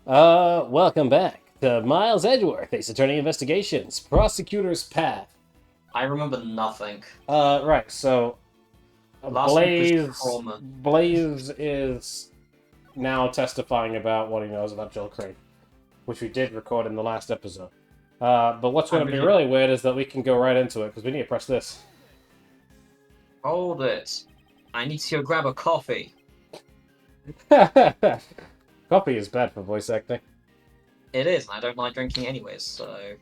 Welcome back to Miles Edgeworth, Ace Attorney Investigations, Prosecutor's Path. I remember nothing. Right, so Last week was Blaze trauma. Blaze is now testifying about what he knows about Jill Crane, which we did record in the last episode. But what's going to be really weird is that we can go right into it, because we need to press this. Hold it. I need to go grab a coffee. Coffee is bad for voice acting. It is, and I don't like drinking anyways, so...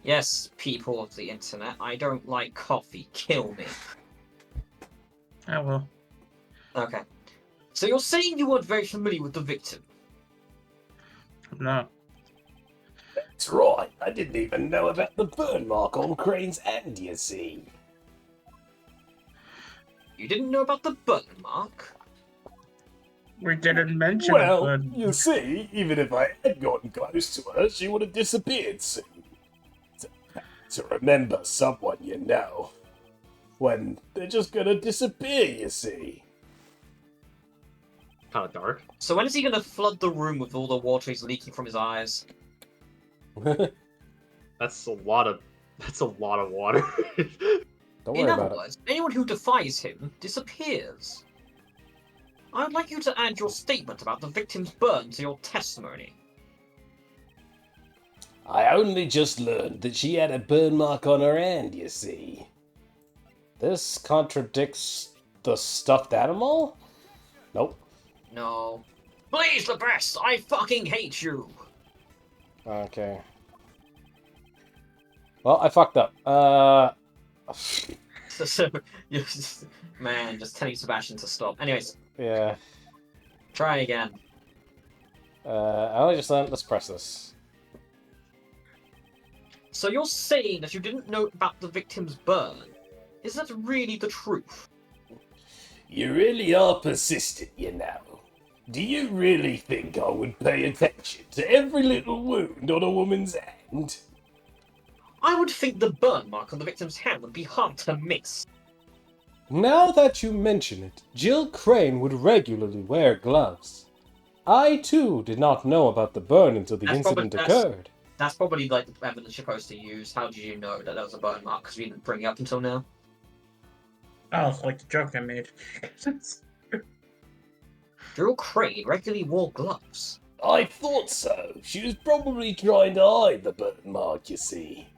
Yes, people of the internet, I don't like coffee. Kill me. I will. Okay. So you're saying you weren't very familiar with the victim? No. That's right, I didn't even know about the burn mark on Crane's hand, you see. You didn't know about the burn mark? We didn't mention Well, it. you see, even if I had gotten close to her, she would have disappeared soon. To remember someone you know, when they're just gonna disappear, you see. Kind of dark. So when is he gonna flood the room with all the water he's leaking from his eyes? That's a lot of water. Don't worry In about other words, anyone who defies him disappears. I would like you to add your statement about the victim's burn to your testimony. I only just learned that she had a burn mark on her hand, you see. This contradicts the stuffed animal? Nope. No. Please, the best! I fucking hate you! Okay. Well, I fucked up. Man, just telling Sebastian to stop. Anyways, Yeah. try again. I only just learned. Let's press this. So you're saying that you didn't know about the victim's burn? Is that really the truth? You really are persistent, you know. Do you really think I would pay attention to every little wound on a woman's hand? I would think the burn mark on the victim's hand would be hard to miss. Now that you mention it, Jill Crane would regularly wear gloves. I, too, did not know about the burn until the incident occurred. That's probably like the evidence you're supposed to use. How did you know that there was a burn mark? Because we didn't bring it up until now. Oh, it's like the joke I made. Jill Crane regularly wore gloves. I thought so. She was probably trying to hide the burn mark, you see.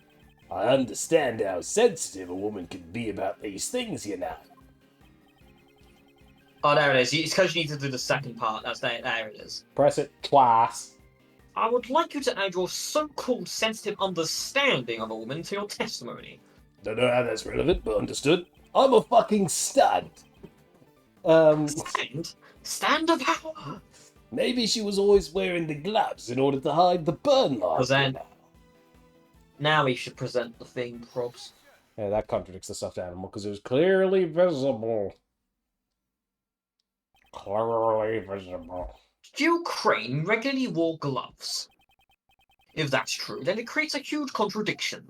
I understand how sensitive a woman can be about these things, you know. Oh, there it is. It's because you need to do the second part. There it is. Press it twice. I would like you to add your so-called sensitive understanding of a woman to your testimony. Don't know how that's relevant, but understood. I'm a fucking stud. Stand of power. Maybe she was always wearing the gloves in order to hide the burn mark. Present. Now we should present the thing, probs. Yeah, that contradicts the stuffed animal because it was clearly visible. Clearly visible. Jill Crane regularly wore gloves. If that's true, then it creates a huge contradiction.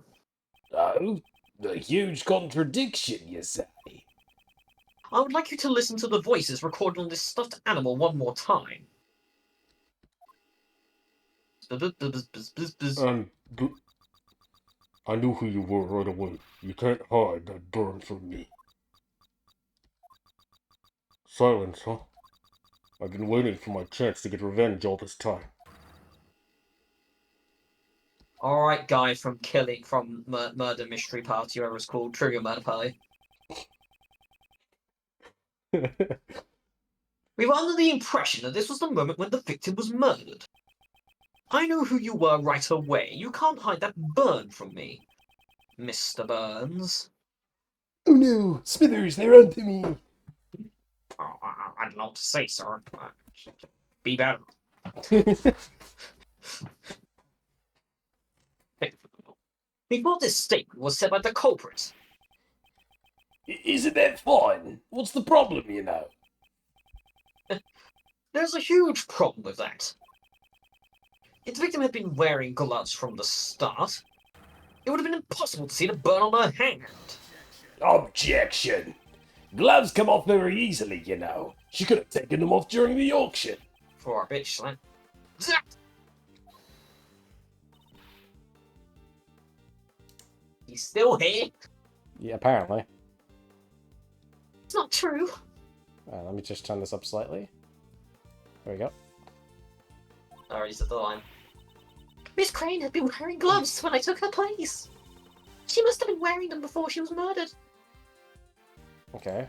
Oh, a huge contradiction, you say? I would like you to listen to the voices recorded on this stuffed animal one more time. I knew who you were right away. You can't hide that burn from me. Silence, huh? I've been waiting for my chance to get revenge all this time. Alright, guys from Murder Mystery Party, whatever it's called, Trivia Murder Party. We were under the impression that this was the moment when the victim was murdered. I knew who you were right away. You can't hide that burn from me, Mr. Burns. Oh no, Smithers, they're onto me. Oh, I'd love to say, sir. Be better. Before this statement was said by the culprit. Isn't that fine? What's the problem, you know? There's a huge problem with that. If the victim had been wearing gloves from the start, it would have been impossible to see the burn on her hand. Objection! Gloves come off very easily, you know. She could have taken them off during the auction. For a bitch slap. Zap! He's still here. Yeah, apparently. It's not true. Let me just turn this up slightly. There we go. Alright, he's at the line. Miss Crane had been wearing gloves when I took her place. She must have been wearing them before she was murdered. Okay.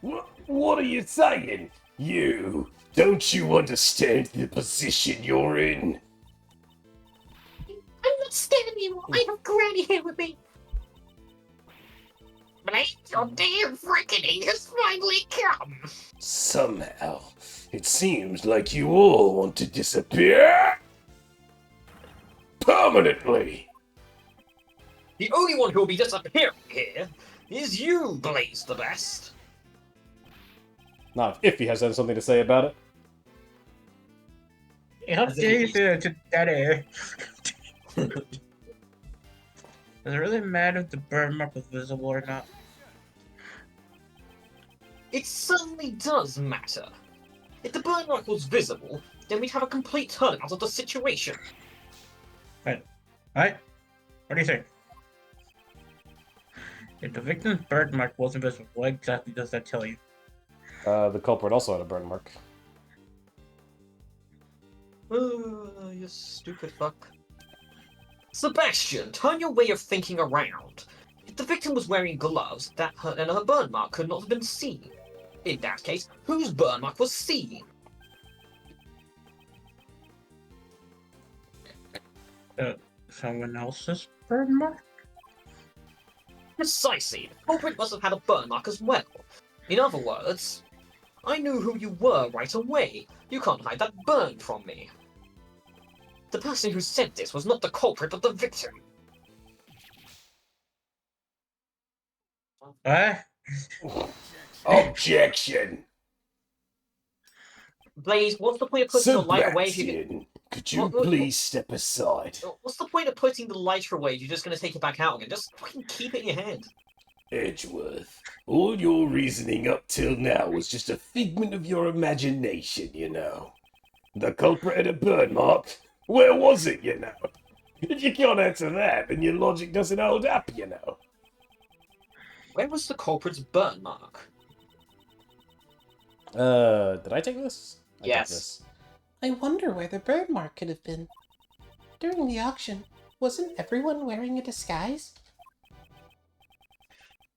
What are you saying? You, don't you understand the position you're in? I'm not scared anymore. I have Granny here with me. Blake, your day of reckoning has finally come. Somehow, it seems like you all want to disappear permanently. The only one who will be disappearing here is you, Blaze the Best. Not if he has something to say about it. How As if dare you he- say that to Daddy? Does it really matter if the burn mark was visible or not? It certainly does matter. If the burn mark was visible, then we'd have a complete turnaround of the situation. Right? What do you think? If the victim's burn mark wasn't visible, what exactly does that tell you? The culprit also had a burn mark. You stupid fuck. Sebastian, turn your way of thinking around. If the victim was wearing gloves, that her burn mark could not have been seen. In that case, whose burn mark was seen? Someone else's burn mark? Precisely, the culprit must have had a burn mark as well. In other words, I knew who you were right away. You can't hide that burn from me. The person who said this was not the culprit but the victim. What? Objection! Blaze, what's the point of putting the light away if you can... Sebastian, could you What- what- please step aside? What's the point of putting the lighter away if you're just going to take it back out again? Just fucking keep it in your head. Edgeworth, all your reasoning up till now was just a figment of your imagination, you know. The culprit had a burn mark. Where was it, you know? If you can't answer that, then your logic doesn't hold up, you know. Where was the culprit's burn mark? Did I take this? I took Yes. this. I wonder where the bird mark could have been. During the auction, wasn't everyone wearing a disguise?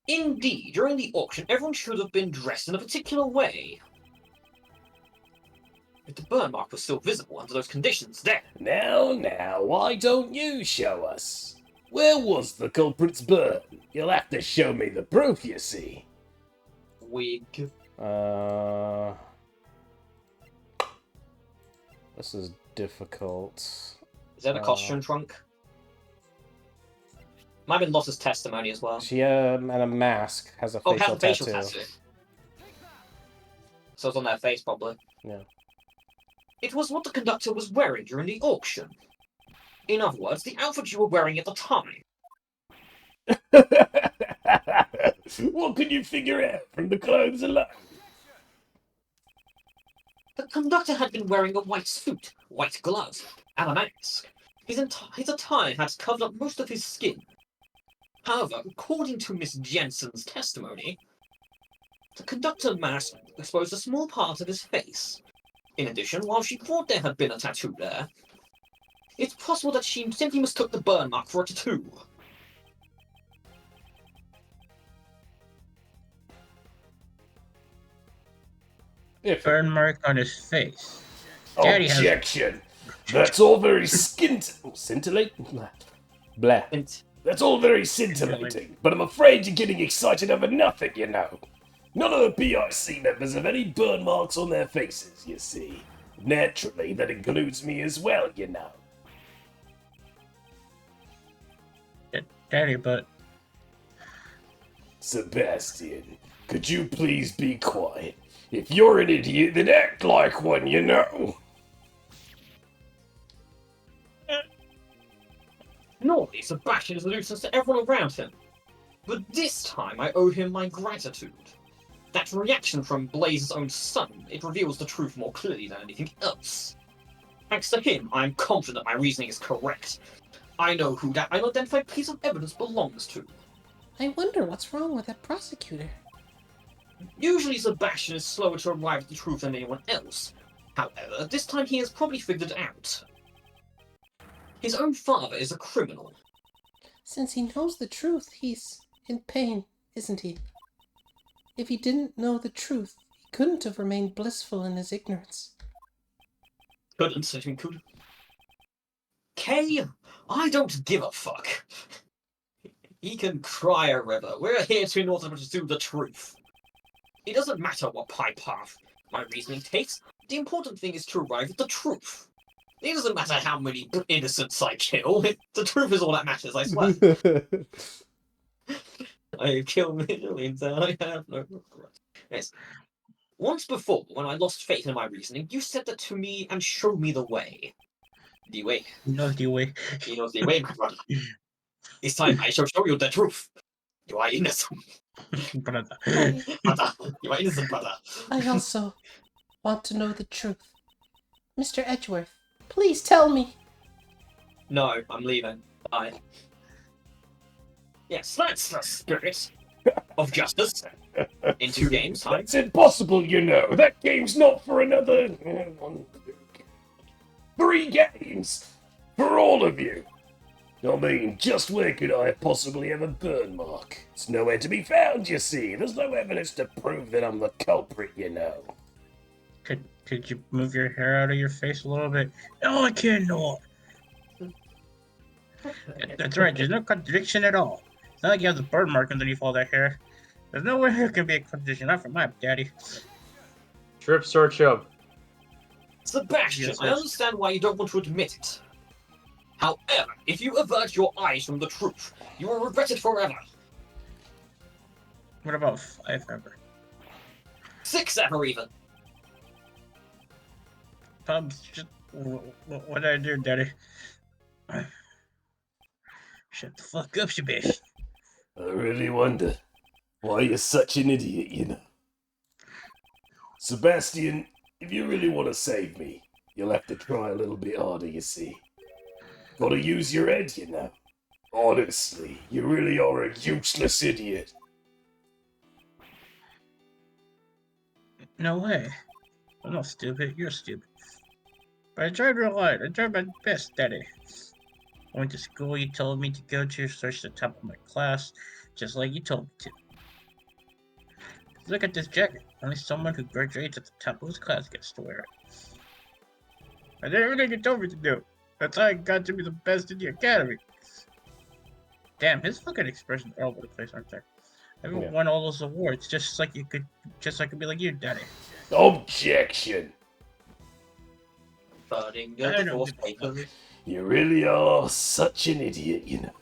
Indeed, during the auction, everyone should have been dressed in a particular way. If the burn mark was still visible under those conditions, then... Now, why don't you show us? Where was the culprit's burn? You'll have to show me the proof, you see. Wig. This is difficult. Is that a costume trunk? Might have been Lotta's testimony as well. She and a mask has a Oh, facial has a facial tattoo. tattoo. So it's on their face, probably. Yeah. It was what the conductor was wearing during the auction. In other words, the outfit you were wearing at the time. What can you figure out from the clothes alone? The conductor had been wearing a white suit, white gloves, and a mask. His attire had covered up most of his skin. However, according to Miss Jensen's testimony, the conductor mask exposed a small part of his face. In addition, while she thought there had been a tattoo there, it's possible that she simply mistook the burn mark for a tattoo. If Burn mark on his face. Daddy has- Objection! That's all very scintillating. blah. And That's all very scintillating, but I'm afraid you're getting excited over nothing, you know. None of the PIC members have any burn marks on their faces, you see. Naturally, that includes me as well, you know. Daddy, but Sebastian, could you please be quiet? If you're an idiot, then act like one, you know. normally Sebastian is a nuisance to everyone around him. But this time I owe him my gratitude. That reaction from Blaze's own son, it reveals the truth more clearly than anything else. Thanks to him, I am confident my reasoning is correct. I know who that unidentified piece of evidence belongs to. I wonder what's wrong with that prosecutor. Usually Sebastian is slower to arrive at the truth than anyone else. However, this time he has probably figured it out. His own father is a criminal. Since he knows the truth, he's in pain, isn't he? If he didn't know the truth, he couldn't have remained blissful in his ignorance. Couldn't, if he could. Kay, I don't give a fuck. He can cry a river. We're here in order to pursue the truth. It doesn't matter what pie path my reasoning takes. The important thing is to arrive at the truth. It doesn't matter how many innocents I kill. The truth is all that matters, I swear. I have killed millions and I have no regrets. Yes. Once before, when I lost faith in my reasoning, you said that to me and showed me the way. The way. No, the way. You know the way, my brother. This time I shall show you the truth. You are innocent. Brother. Brother. You are innocent, brother. I also want to know the truth. Mr. Edgeworth, please tell me. No, I'm leaving. Bye. Yes, that's the spirit of justice. In 2 games' time. That's impossible, you know. That game's not for another 3 games for all of you. I mean, just where could I possibly have a burn mark? It's nowhere to be found, you see. There's no evidence to prove that I'm the culprit, you know. Could you move your hair out of your face a little bit? No, I cannot. That's right, there's no contradiction at all. It's not like you have the burn mark underneath all that hair. There's no way there can be a contradiction, not from my daddy. Strip search him. Sebastian, Yes, I yes. understand why you don't want to admit it. However, if you avert your eyes from the truth, you will regret it forever. What about 5 ever? 6 ever even. Just, what did I do, daddy? Shut the fuck up, Shabish. I really wonder why you're such an idiot, you know. Sebastian, if you really want to save me, you'll have to try a little bit harder, you see. Gotta use your head, you know. Honestly, you really are a useless idiot. No way. I'm not stupid, you're stupid. But I tried real hard. I tried my best, daddy. I went to school you told me to go to, searched the top of my class, just like you told me to. Look at this jacket. Only someone who graduates at the top of his class gets to wear it. I did everything you told me to do. That's how I got to be the best in the academy. Damn, his fucking expressions are all over the place, aren't they? I haven't won all those awards just so I could be like you, daddy. Objection! Burning I the don't divorce give a fuck. papers. You really are such an idiot, you know.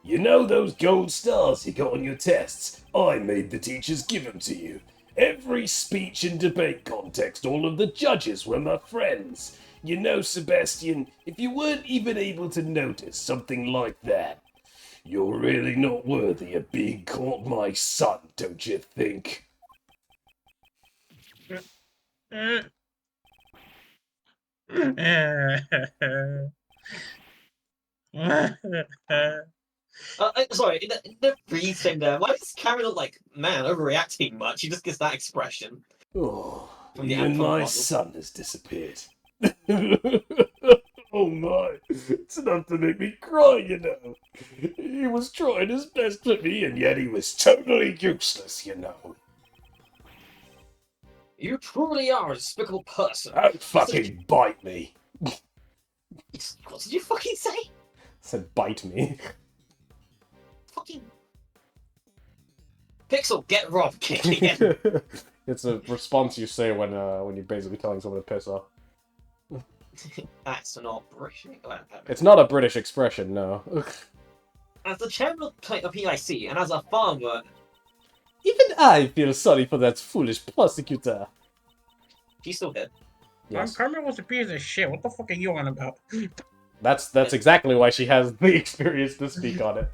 You know those gold stars you got on your tests? I made the teachers give them to you. Every speech and debate contest, all of the judges were my friends. You know, Sebastian, if you weren't even able to notice something like that, you're really not worthy of being called my son, don't you think? Sorry, the breathe thing there. Why does Karen look like, man, overreacting much? He just gets that expression. Oh, From the even Anton my model. son has disappeared. Oh my, it's enough to make me cry, you know. He was trying his best for me, and yet he was totally useless, you know. You truly are a despicable person. Don't fucking bite me. What did you fucking say? Said bite me. Fucking Pixel, get robbed, kick again. It's a response you say when you're basically telling someone to piss off. That's not British. It's not a British expression, no. As the chairman of PIC and as a farmer, Even I feel sorry for that foolish prosecutor. he's still dead. Yes. Carmen was a piece of shit. What the fuck are you on about? That's exactly why she has the experience to speak on it.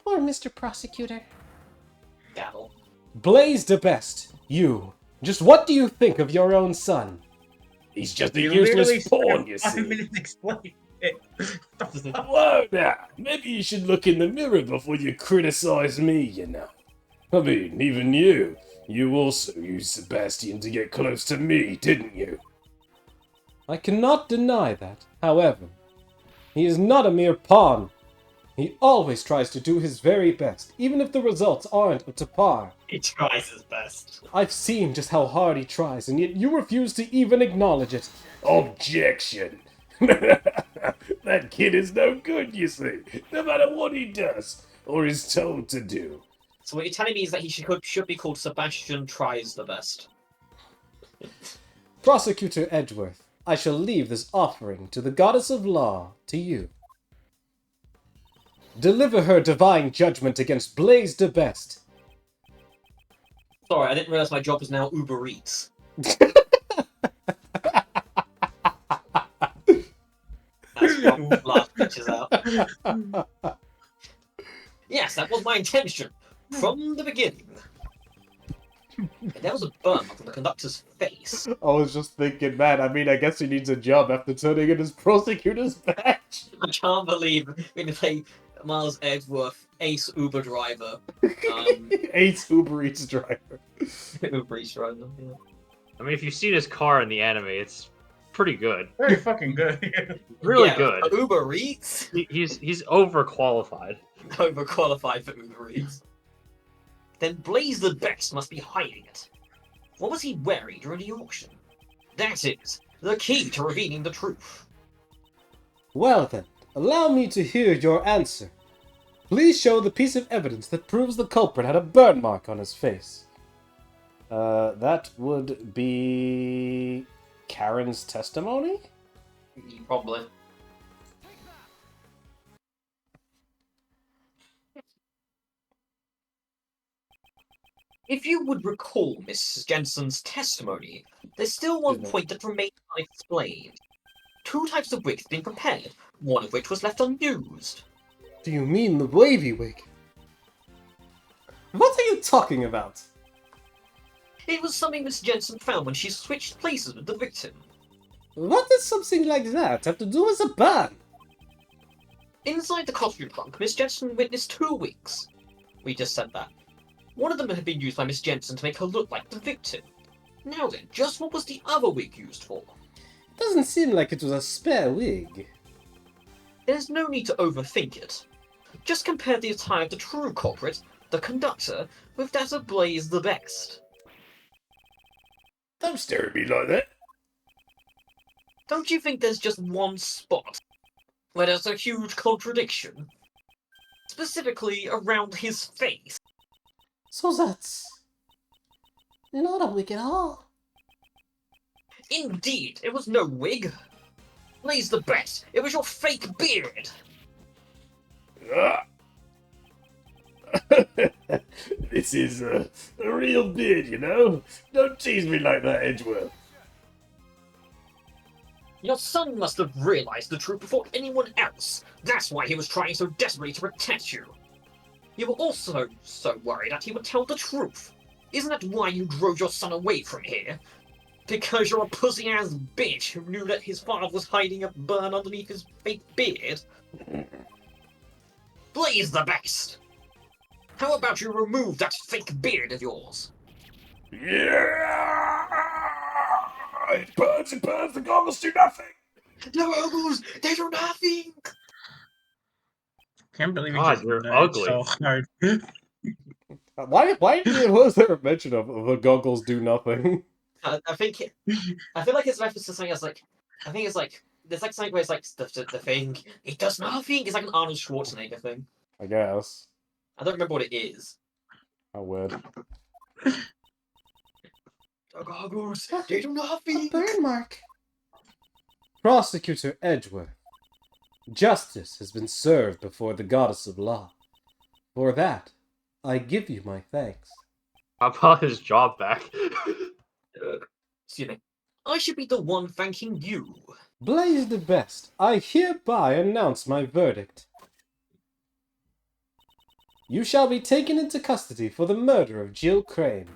Poor Mr. Prosecutor. Gavel. Blaze the best. You. Just what do you think of your own son? He's just a You literally useless pawn, spent you 5 see. minutes explaining it. What the fuck? Whoa now, maybe you should look in the mirror before you criticize me, you know. I mean, even you also used Sebastian to get close to me, didn't you? I cannot deny that. However, he is not a mere pawn. He always tries to do his very best, even if the results aren't up to par. He tries his best. I've seen just how hard he tries, and yet you refuse to even acknowledge it. Objection! That kid is no good, you see, no matter what he does, or is told to do. So what you're telling me is that he should be called Sebastian Tries the Best. Prosecutor Edgeworth, I shall leave this offering to the goddess of law to you. Deliver her divine judgment against Blaze the Best. Sorry, I didn't realize my job was now Uber Eats. That's what last pictures out. Yes, that was my intention from the beginning. There was a burn mark on the conductor's face. I was just thinking, man, I mean, I guess he needs a job after turning in his prosecutor's badge. I can't believe we're going to play Miles Edgeworth, ace Uber driver. Ace Uber Eats driver. Uber Eats driver, yeah. I mean, if you've seen his car in the anime, it's pretty good. Very fucking good. Really Yeah, good. Uber Eats? He's overqualified. Overqualified for Uber Eats. Then Blaze the Best must be hiding it. What was he wearing during the auction? That is the key to revealing the truth. Well then, allow me to hear your answer. Please show the piece of evidence that proves the culprit had a burn mark on his face. That would be Karen's testimony? Probably. If you would recall Miss Jensen's testimony, there's still one point that remains unexplained. 2 types of wigs being prepared, one of which was left unused. Do you mean the wavy wig? What are you talking about? It was something Miss Jensen found when she switched places with the victim. What does something like that have to do with a burn? Inside the costume trunk, Miss Jensen witnessed 2 wigs. We just said that. One of them had been used by Miss Jensen to make her look like the victim. Now then, just what was the other wig used for? Doesn't seem like it was a spare wig. There's no need to overthink it. Just compare the attire of the true culprit, the conductor, with that of Blaze the Best. Don't stare at me like that. Don't you think there's just one spot where there's a huge contradiction? Specifically around his face. So that's not a wig at all. Indeed, it was no wig. Blaze the Best, it was your fake beard. Ah. This is a real beard, you know? Don't tease me like that, Edgeworth. Your son must have realized the truth before anyone else. That's why he was trying so desperately to protect you. You were also so worried that he would tell the truth. Isn't that why you drove your son away from here? Because you're a pussy-ass bitch who knew that his father was hiding a burn underneath his fake beard? Blaze the Best! How about you remove that fake beard of yours? Yeah! It burns, the goggles do nothing! The goggles, they do nothing! Can't believe you God, just you're nerd ugly. so hard. Why was there a mention of the goggles do nothing? I feel like it's reference to something else, like, I think it's like, there's like something where it's like, the thing, it does nothing! It's like an Arnold Schwarzenegger thing. I guess. I don't remember what it is. How weird. The goggles, they do A nothing! burn mark. Prosecutor Edgeworth, justice has been served before the goddess of law. For that, I give you my thanks. How about his job back? Excuse me. I should be the one thanking you. Blaze the Best, I hereby announce my verdict. You shall be taken into custody for the murder of Jill Crane.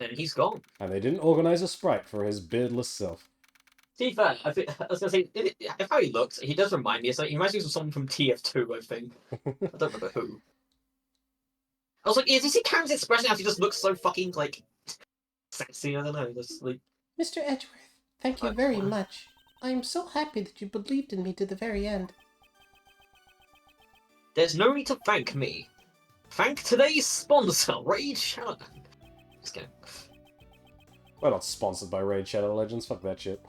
And he's gone. And they didn't organize a sprite for his beardless self. To be fair, I was gonna say, if how he looks, he does remind me. He reminds me of someone from TF2, I think. I don't remember who. I was like, is this his character's expression how he just looks so fucking, like, sexy? I don't know, just, like... Mr. Edgeworth, thank you very much. I am so happy that you believed in me to the very end. There's no need to thank me. Thank today's sponsor, Raid Shadow. Just kidding. We're not sponsored by Raid Shadow Legends, fuck that shit.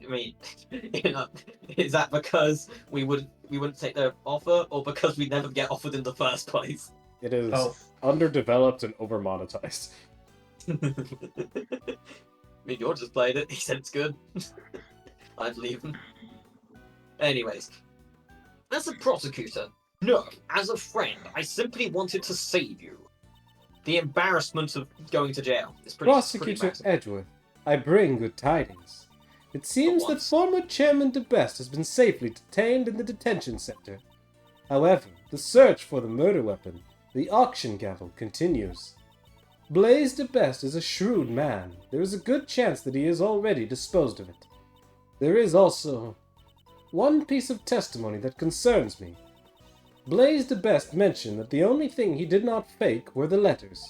I mean, you know, is that because we wouldn't take their offer, or because we never get offered in the first place? It is Both. underdeveloped and over-monetized. I mean, you just played it. He said it's good. I'd leave him. Anyways, as a prosecutor, no. As a friend, I simply wanted to save you. The embarrassment of going to jail is pretty. Prosecutor pretty Edgeworth, I bring good tidings. It seems that once. former Chairman DeBest has been safely detained in the detention center. However, the search for the murder weapon, the auction gavel, continues. Blaise DeBest is a shrewd man. There is a good chance that he has already disposed of it. There is also one piece of testimony that concerns me. Blaise DeBest mentioned that the only thing he did not fake were the letters.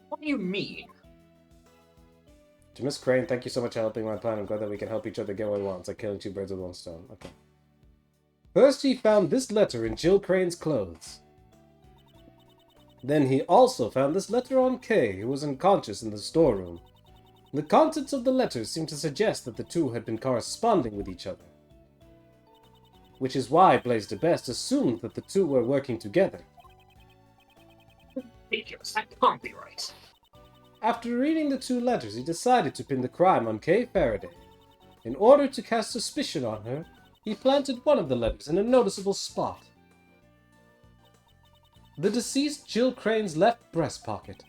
What do you mean? To Miss Crane, thank you so much for helping my plan. I'm glad that we can help each other get what we want. It's like killing two birds with one stone. Okay. First, he found this letter in Jill Crane's clothes. Then he also found this letter on Kay, who was unconscious in the storeroom. The contents of the letter seem to suggest that the two had been corresponding with each other. Which is why Blaise DeBest assumed that the two were working together. Ridiculous. That can't be right. After reading the two letters, he decided to pin the crime on Kay Faraday. In order to cast suspicion on her, he planted one of the letters in a noticeable spot. The deceased Jill Crane's left breast pocket.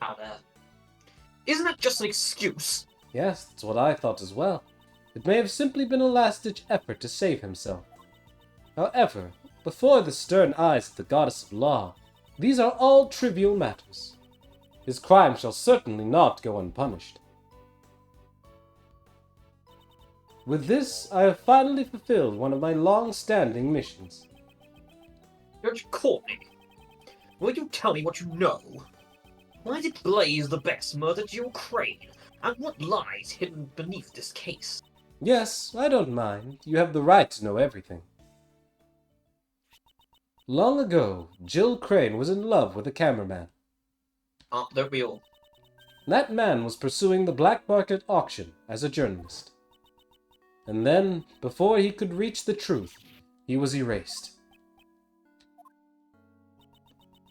How there? Isn't that just an excuse? Yes, that's what I thought as well. It may have simply been a last-ditch effort to save himself. However, before the stern eyes of the goddess of law, these are all trivial matters. His crime shall certainly not go unpunished. With this, I have finally fulfilled one of my long-standing missions. Judge Courtney, will you tell me what you know? Why did Blaise DeBest murder Jill Crane? And what lies hidden beneath this case? Yes, I don't mind. You have the right to know everything. Long ago, Jill Crane was in love with a cameraman. Don't we all? That man was pursuing the black market auction as a journalist. And then, before he could reach the truth, he was erased.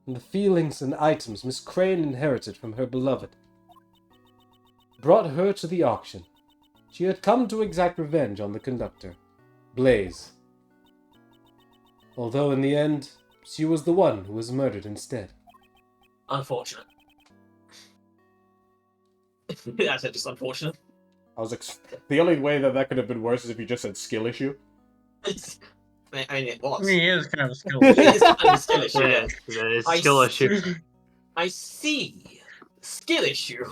And the feelings and items Miss Crane inherited from her beloved brought her to the auction. She had come to exact revenge on the conductor, Blaise. Although in the end, she was the one who was murdered instead. Unfortunate. That's just unfortunate. I was the only way that could have been worse is if you just said skill issue. I mean, it was. I mean, it is kind of a skill. It is kind of a skill issue, Yeah, yeah. it's I skill s- issue. I see. Skill issue.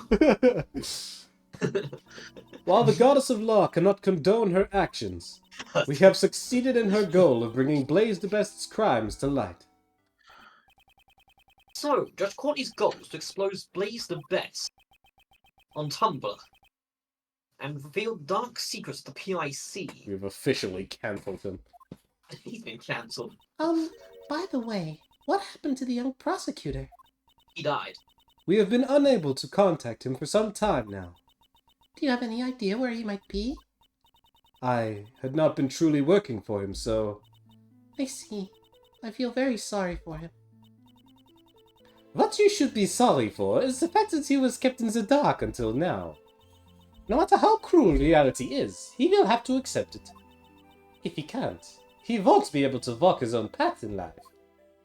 While the goddess of law cannot condone her actions, we have succeeded in her goal of bringing Blaise DeBest's crimes to light. So, Judge Courtney's goal is to expose Blaise DeBest on Tumblr and reveal dark secrets of the PIC. We've officially cancelled him. He's been cancelled. By the way, what happened to the young prosecutor? He died. We have been unable to contact him for some time now. Do you have any idea where he might be? I had not been truly working for him, so... I see. I feel very sorry for him. What you should be sorry for is the fact that he was kept in the dark until now. No matter how cruel reality is, he will have to accept it. If he can't, he won't be able to walk his own path in life.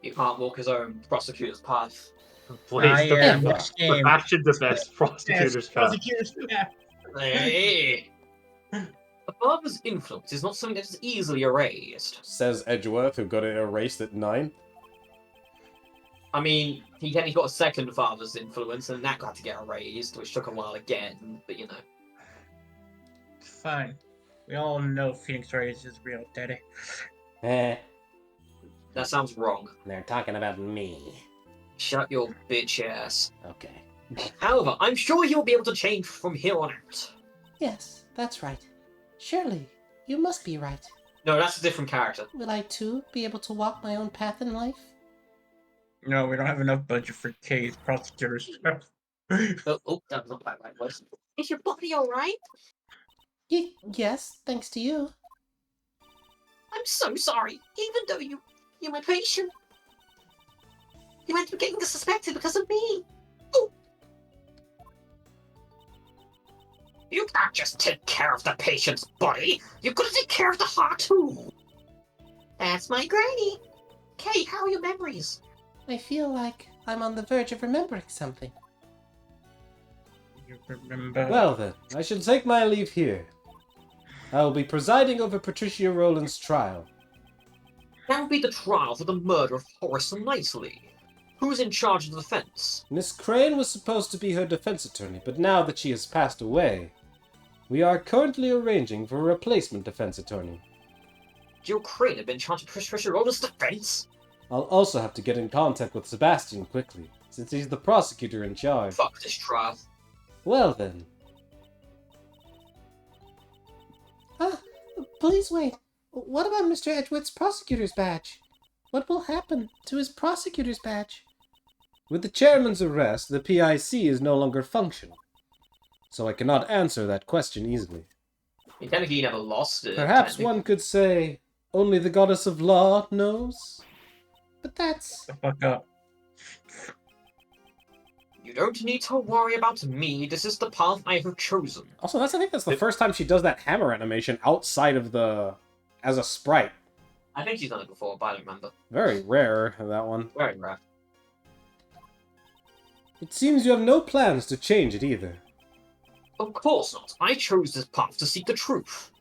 He can't walk his own prosecutor's path. Blaze the yeah, best. next game. Action the best. Prosecutor's Yes, path. prosecutor's path. Hey. A father's influence is not something that is easily erased. Says Edgeworth, who got it erased at 9. I mean, he got a second father's influence, and that got to get erased, which took a while again, but you know. Fine. We all know Phoenix Wright is his real daddy. Eh, That sounds wrong. they're talking about me. Shut your bitch ass. Okay. However, I'm sure he'll be able to change from here on out. Yes, that's right. Surely, you must be right. No, that's a different character. Will I too be able to walk my own path in life? No, we don't have enough budget for case prosecutors. That's not quite right. Was Is your body alright? Yes, thanks to you. I'm so sorry. Even though you're my patient. You went through getting suspected because of me. You can't just take care of the patient's body. You've got to take care of the heart too. That's my granny. Kay, how are your memories? I feel like I'm on the verge of remembering something. You remember? Well then, I shall take my leave here. I will be presiding over Patricia Rowland's trial. That would be the trial for the murder of Horace Knightley. Who's in charge of the defense? Miss Crane was supposed to be her defense attorney, but now that she has passed away, we are currently arranging for a replacement defense attorney. Jill Crane had been in charge of Patricia Rowland's defense? I'll also have to get in contact with Sebastian quickly, since he's the prosecutor in charge. Fuck this trial. Well then. Please wait. What about Mr. Edgeworth's prosecutor's badge? What will happen to his prosecutor's badge? With the chairman's arrest, the PIC is no longer functional, so I cannot answer that question easily. Technically, he never lost it. Perhaps technically. one could say, only the goddess of law knows? But that's... The fuck up. You don't need to worry about me. This is the path I have chosen. Also, I think that's the first time she does that hammer animation outside of as a sprite. I think she's done it before, but I don't remember. Very rare, that one. Very rare. It seems you have no plans to change it either. Of course not. I chose this path to seek the truth.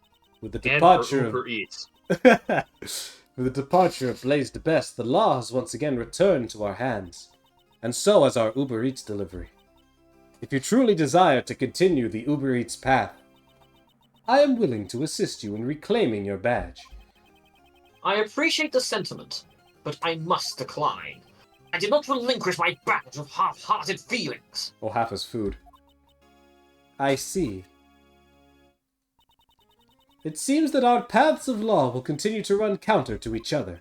With the And for departure Uber Eats. With the departure of Blaze the Best, the law has once again returned to our hands. And so has our Uber Eats delivery. If you truly desire to continue the Uber Eats path, I am willing to assist you in reclaiming your badge. I appreciate the sentiment, but I must decline. I did not relinquish my badge of half-hearted feelings. Or half as food. I see. It seems that our paths of law will continue to run counter to each other.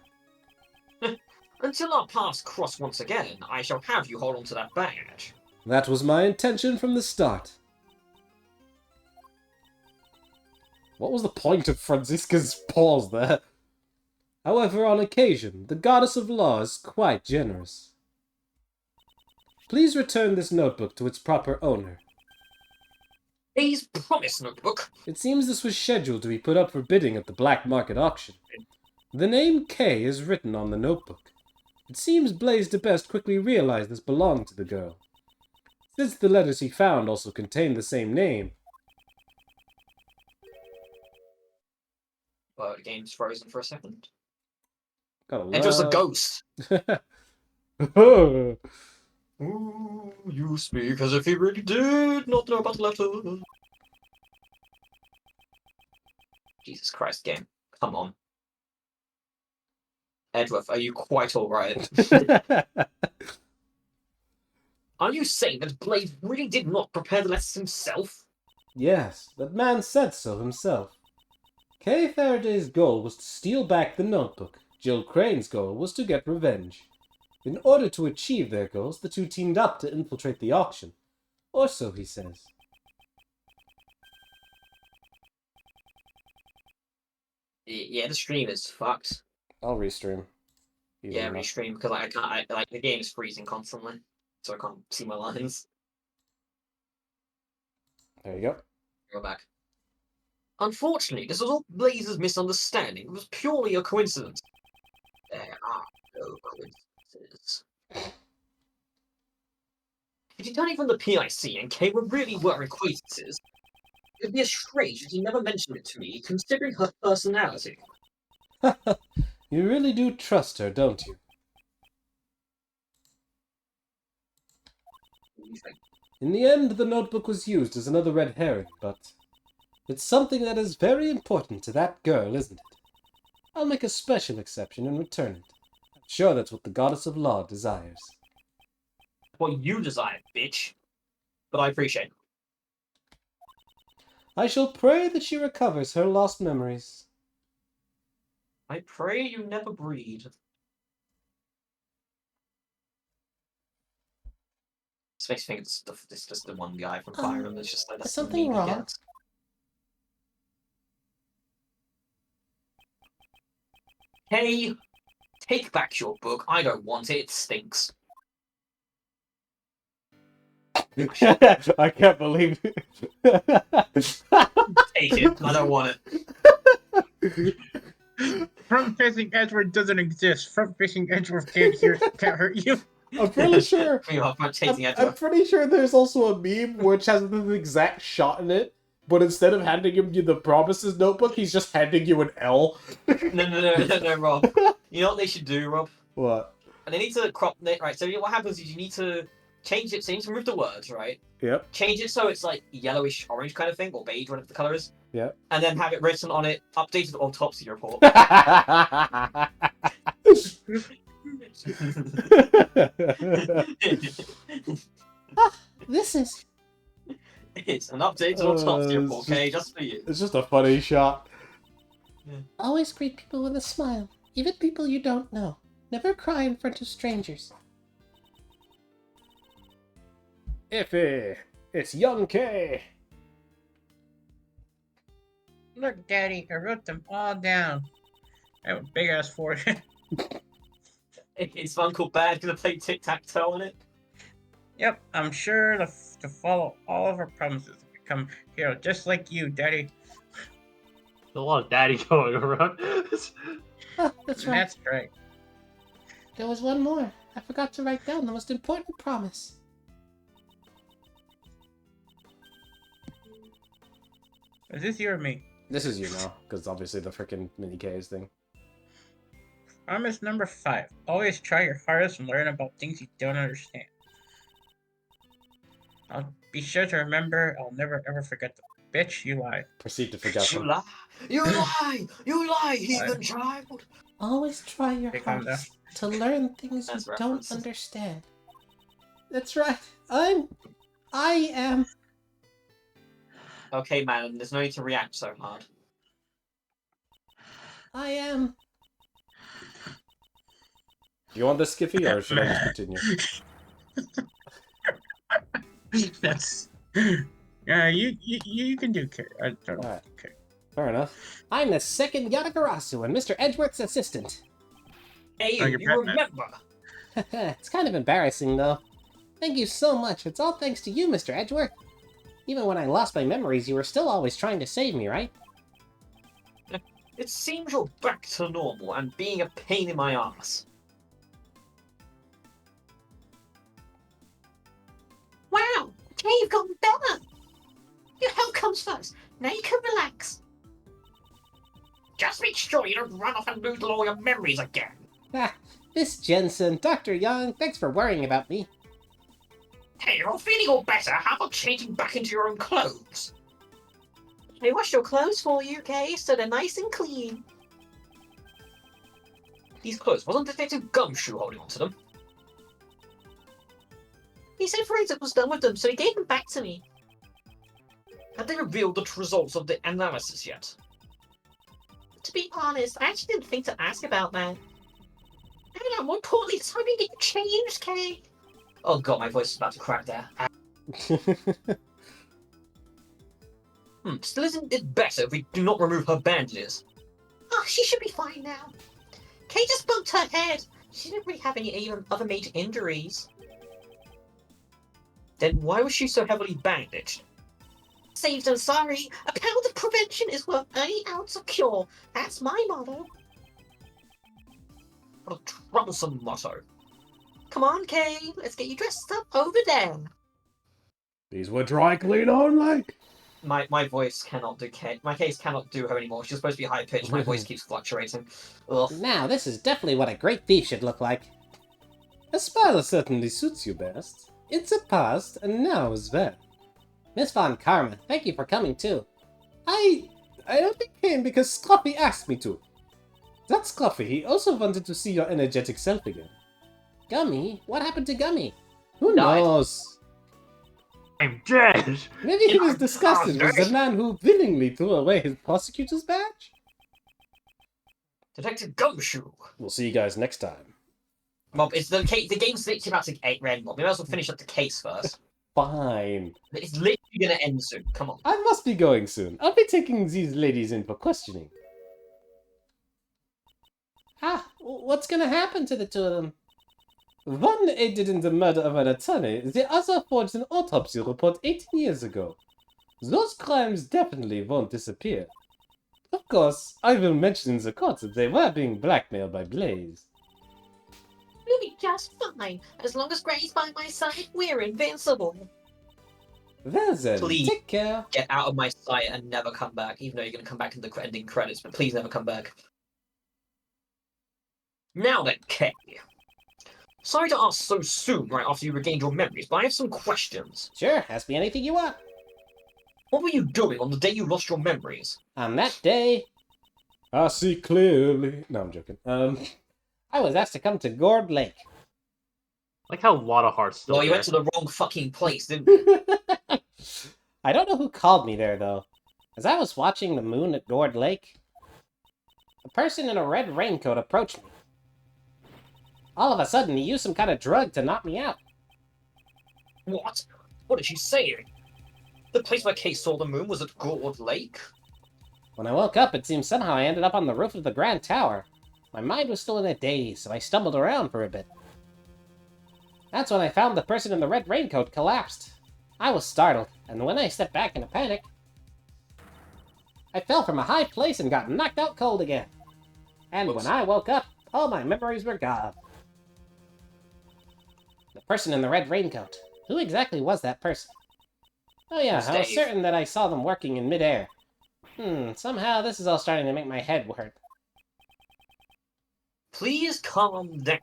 Until our paths cross once again, I shall have you hold on to that badge. That was my intention from the start. What was the point of Franziska's pause there? However, on occasion, the goddess of law is quite generous. Please return this notebook to its proper owner. Please promise, notebook. It seems this was scheduled to be put up for bidding at the black market auction. The name K is written on the notebook. It seems Blaze the Best quickly realized this belonged to the girl. Since the letters he found also contained the same name. Well, the game's frozen for a second. Gotta It was a love- ghost. Oh. Ooh, you speak as if he really did not know about the letter. Jesus Christ, game. Come on. Edgeworth, are you quite alright? Are you saying that Blade really did not prepare the letters himself? Yes, that man said so himself. Kay Faraday's goal was to steal back the notebook. Jill Crane's goal was to get revenge. In order to achieve their goals, the two teamed up to infiltrate the auction. Or so he says. Yeah, the stream is fucked. I'll restream. Yeah, restream because I can't. The game is freezing constantly, so I can't see my lines. There you go. Go back. Unfortunately, this was all Blaze's misunderstanding. It was purely a coincidence. There are no coincidences. If you don't even the PIC and Kay really were acquaintances, it'd be a strange that he never mentioned it to me, considering her personality. You really do trust her, don't you? do you think? In the end, the notebook was used as another red herring, but it's something that is very important to that girl, isn't it? I'll make a special exception and return it. I'm sure that's what the goddess of law desires. What you desire, bitch. But I appreciate it. I shall pray that she recovers her lost memories. I pray you never breed. This makes me think it's just the one guy from Fire Emblem that's just like, that's is the something meme he wrong? gets. Hey, take back your book. I don't want it. It stinks. I can't believe it. Take it. I don't want it. Front-facing Edgeworth doesn't exist. Front-facing Edgeworth can't hurt you. I'm pretty sure. We are chasing I'm pretty sure there's also a meme which has the exact shot in it, but instead of handing him you the promises notebook, he's just handing you an L. No, Rob. You know what they should do, Rob? What? And they need to crop it, right? So what happens is you need to change it. So you need to remove the words, right? Yep. Change it so it's like yellowish orange kind of thing, or beige, whatever the color is. Yep. And then have it written on it, updated autopsy report. This is... It's an updated autopsy report, okay? Just for you. It's just a funny shot. Always greet people with a smile, even people you don't know. Never cry in front of strangers. Iffy, it's young K. Look, Daddy, I wrote them all down. I have a big-ass forehead. It's Uncle Bad gonna play tic-tac-toe on it? Yep, I'm sure to follow all of our promises and become hero just like you, Daddy. There's a lot of daddy going around. Oh, that's right. That's right. There was one more. I forgot to write down the most important promise. Is this you or me? This is you now, because obviously the freaking mini K's thing. Promise number 5. Always try your hardest and learn about things you don't understand. I'll be sure to remember I'll never ever forget the bitch you lied. Proceed to forget You them. lie! You lie! You lie, heathen child! Always try your Okay, calm down. hardest to learn things That's you don't references. understand. That's right. I am... Okay, man, there's no need to react so hard. I am... Do you want this, Skiffy, or should I just continue? That's... you can do care. I don't Alright. care. Fair enough. I'm the second Yatagarasu and Mr. Edgeworth's assistant. Hey, Oh, you you're Batman. remember! It's kind of embarrassing, though. Thank you so much. It's all thanks to you, Mr. Edgeworth. Even when I lost my memories, you were still always trying to save me, right? It seems you're back to normal and being a pain in my ass. Wow, okay, you've gotten better. Your health comes first. Now you can relax. Just make sure you don't run off and lose all your memories again. Ah, Miss Jensen, Dr. Young, thanks for worrying about me. Hey, you're all feeling all better. How about changing back into your own clothes? I washed your clothes for you, okay? So they're nice and clean. These clothes, wasn't Detective Gumshoe holding onto them? He said forensic was done with them, so he gave them back to me. Have they revealed the results of the analysis yet? To be honest, I actually didn't think to ask about that. I don't know, more importantly, it's time to get you changed, Kay. Oh god, my voice is about to crack there. Still isn't it better if we do not remove her bandages? Oh, she should be fine now. Kay just bumped her head. She didn't really have any even other major injuries. Then why was she so heavily bandaged? Saved and sorry. A pound of prevention is worth 80 ounce of cure. That's my motto. What a troublesome motto. Come on, Kay. Let's get you dressed up over there. These were dry clean only. My voice cannot do my case cannot do her anymore. She's supposed to be high pitched. My voice keeps fluctuating. Ugh. Now, this is definitely what a great thief should look like. A smile certainly suits you best. It's a past, and now is then. Miss Von Karma, thank you for coming too. I only came because Scruffy asked me to. That Scruffy, he also wanted to see your energetic self again. Gummy? What happened to Gummy? Who Died. knows? I'm dead. Maybe he was disgusted with the man who willingly threw away his prosecutor's badge? Detective Gumshoe. We'll see you guys next time. Mob, it's the game's literally about to end, Mob. We might as well finish up the case first. Fine. It's literally gonna end soon. Come on. I must be going soon. I'll be taking these ladies in for questioning. What's gonna happen to the two of them? One aided in the murder of an attorney, the other forged an autopsy report 18 years ago. Those crimes definitely won't disappear. Of course, I will mention in the court that they were being blackmailed by Blaze. We'll be just fine. As long as Gray's by my side, we're invincible. Well then, Please. take care. Get out of my sight and never come back, even though you're gonna come back in the ending credits, but please never come back. Now then, Kay. Sorry to ask so soon, right after you regained your memories, but I have some questions. Sure, ask me anything you want. What were you doing on the day you lost your memories? On that day, I see clearly. No, I'm joking. I was asked to come to Gourd Lake. Like how a lot of hearts still Well, you there. went to the wrong fucking place, didn't you? I don't know who called me there, though. As I was watching the moon at Gourd Lake, a person in a red raincoat approached me. All of a sudden, he used some kind of drug to knock me out. What? What did she say? The place where Kay saw the moon was at Gourd Lake? When I woke up, it seemed somehow I ended up on the roof of the Grand Tower. My mind was still in a daze, so I stumbled around for a bit. That's when I found the person in the red raincoat collapsed. I was startled, and when I stepped back in a panic, I fell from a high place and got knocked out cold again. And Whoops. when I woke up, all my memories were gone. The person in the red raincoat. Who exactly was that person? Oh yeah, I was Dave. certain that I saw them working in midair. Somehow this is all starting to make my head hurt. Please calm down.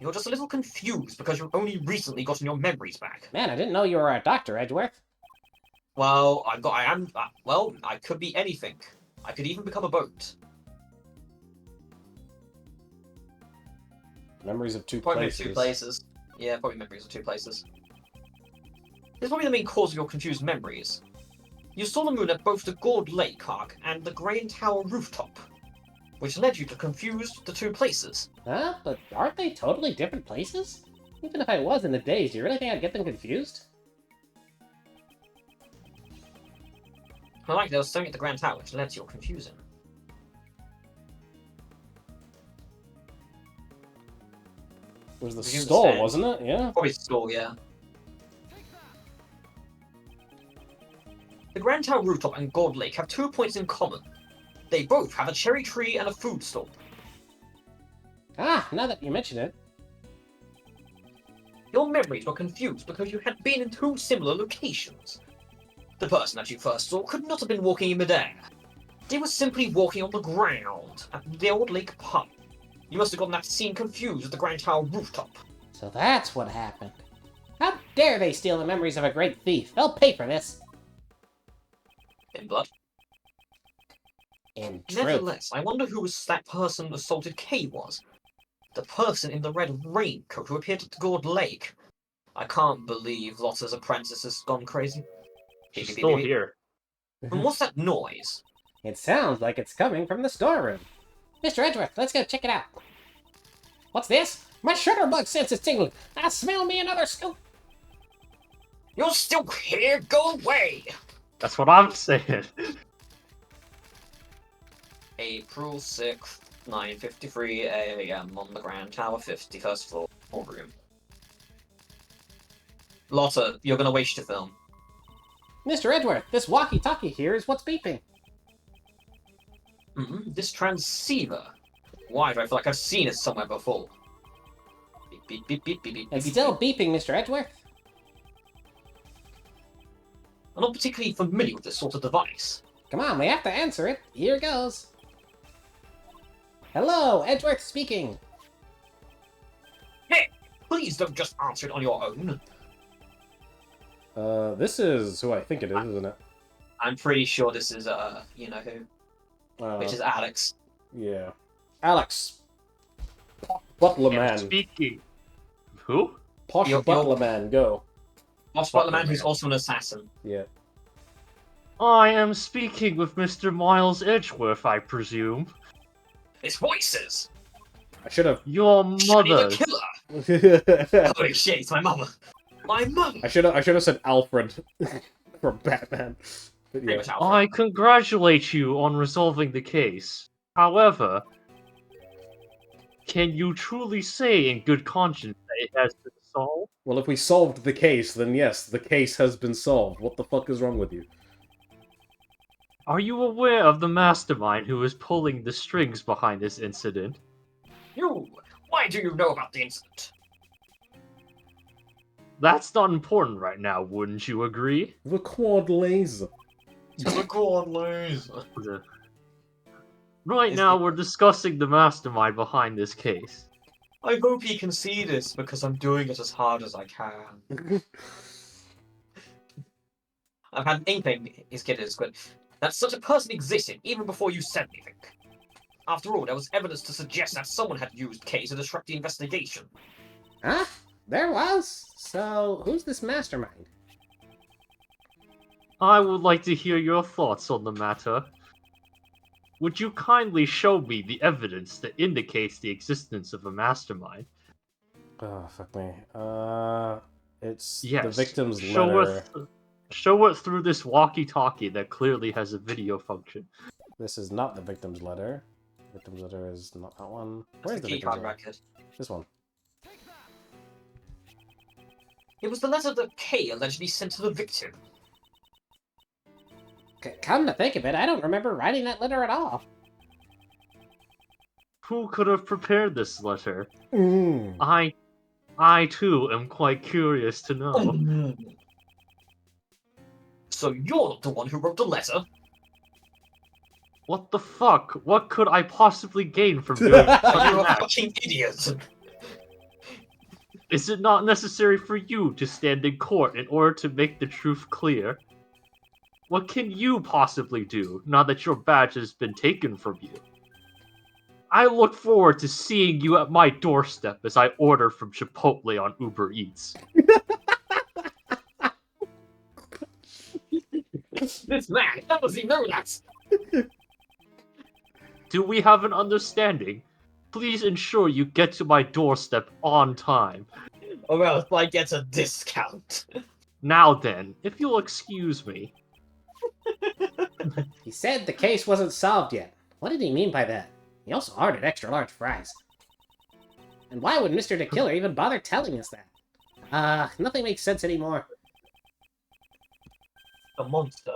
You're just a little confused because you've only recently gotten your memories back. Man, I didn't know you were a doctor, Edgeworth. Well, I could be anything. I could even become a boat. Memories of two Probably places. two places. Yeah, probably memories of two places. This is probably the main cause of your confused memories. You saw the moon at both the Gourd Lake arc and the Grey Tower rooftop, which led you to confuse the two places. Huh? But aren't they totally different places? Even if I was in a daze, do you really think I'd get them confused? I like there was something at the Grand Tower which led to your confusion. It was the Presume the store, stand. wasn't it? Yeah. Probably store, yeah. The Grand Tower rooftop and Gourd Lake have 2 points in common. They both have a cherry tree and a food store. Ah, now that you mention it. Your memories were confused because you had been in two similar locations. The person that you first saw could not have been walking in midair. They were simply walking on the ground at the old lake pub. You must have gotten that scene confused with the Grand Tower rooftop. So that's what happened. How dare they steal the memories of a great thief? They'll pay for this. In blood. In truth. Nevertheless, I wonder who that person assaulted Kay was. The person in the red raincoat who appeared at the Gourd Lake. I can't believe Lotta's apprentice has gone crazy. She's Beep, beep, still beep, beep. here. And what's that noise? It sounds like it's coming from the storeroom. Mr. Edgeworth, let's go check it out. What's this? My shutterbug sense is tingling. I smell me another scoop. You're still here? Go away! That's what I'm saying. April 6th, 9:53 a.m. on the Grand Tower, 51st floor room. Lotta, you're gonna waste your film. Mr. Edgeworth, this walkie-talkie here is what's beeping. This transceiver. Why do I feel like I've seen it somewhere before? Beep, beep, beep, beep, beep, beep, It's beep, still beep. beeping, Mr. Edgeworth. I'm not particularly familiar with this sort of device. Come on, we have to answer it. Here goes. Hello, Edgeworth speaking. Hey, please don't just answer it on your own. This is who I think it is, isn't it? I'm pretty sure this is, you know who, which is Alex. Yeah. Alex. Butler I'm man. speaking. Who? Posh You're- Butler man, go. Boss Butler Man, who's also an assassin. Yeah. I am speaking with Mr. Miles Edgeworth, I presume. It's voices! I should have. Your Shiny mother. the killer! Holy shit, it's my mother! My mother! I should have said Alfred from Batman. But Pretty yeah. much Alfred. I congratulate you on resolving the case. However, can you truly say in good conscience that it has been solved? Well, if we solved the case, then yes, the case has been solved. What the fuck is wrong with you? Are you aware of the mastermind who is pulling the strings behind this incident? You! Why do you know about the incident? That's not important right now, wouldn't you agree? The quad laser. The God laser. Right Is now, it- we're discussing the mastermind behind this case. I hope he can see this because I'm doing it as hard as I can. I've had an inkling, his kid is good, that such a person existed even before you said anything. After all, there was evidence to suggest that someone had used K to disrupt the investigation. Huh? There was? So, who's this mastermind? I would like to hear your thoughts on the matter. Would you kindly show me the evidence that indicates the existence of a mastermind? Oh, fuck me. It's Yes. the victim's show letter. Show it through this walkie-talkie that clearly has a video function. This is not the victim's letter. The victim's letter is not that one. That's Where's the the key victim's card letter? record. This one. It was the letter that K allegedly sent to the victim. Come to think of it, I don't remember writing that letter at all. Who could have prepared this letter? Mm. I too am quite curious to know. So you're not the one who wrote the letter? What the fuck? What could I possibly gain from doing such You're an a act? fucking idiot! Is it not necessary for you to stand in court in order to make the truth clear? What can you possibly do now that your badge has been taken from you? I look forward to seeing you at my doorstep as I order from Chipotle on Uber Eats. This man, how does he know that? Do we have an understanding? Please ensure you get to my doorstep on time. Or else I get a discount. Now then, if you'll excuse me. He said the case wasn't solved yet. What did he mean by that? He also ordered extra large fries. And why would Mr. the Killer even bother telling us that? Nothing makes sense anymore. The monster.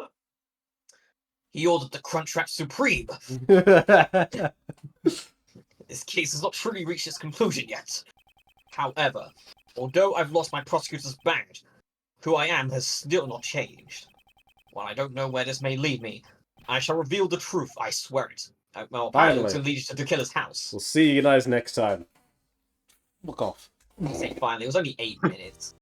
He ordered the Crunchwrap Supreme. This case has not truly reached its conclusion yet. However, although I've lost my prosecutor's badge, who I am has still not changed. While I don't know where this may lead me, I shall reveal the truth, I swear it. Well, apparently it's Finally. to lead you to the killer's house. We'll see you guys next time. Look off. I say finally, it was only 8 minutes.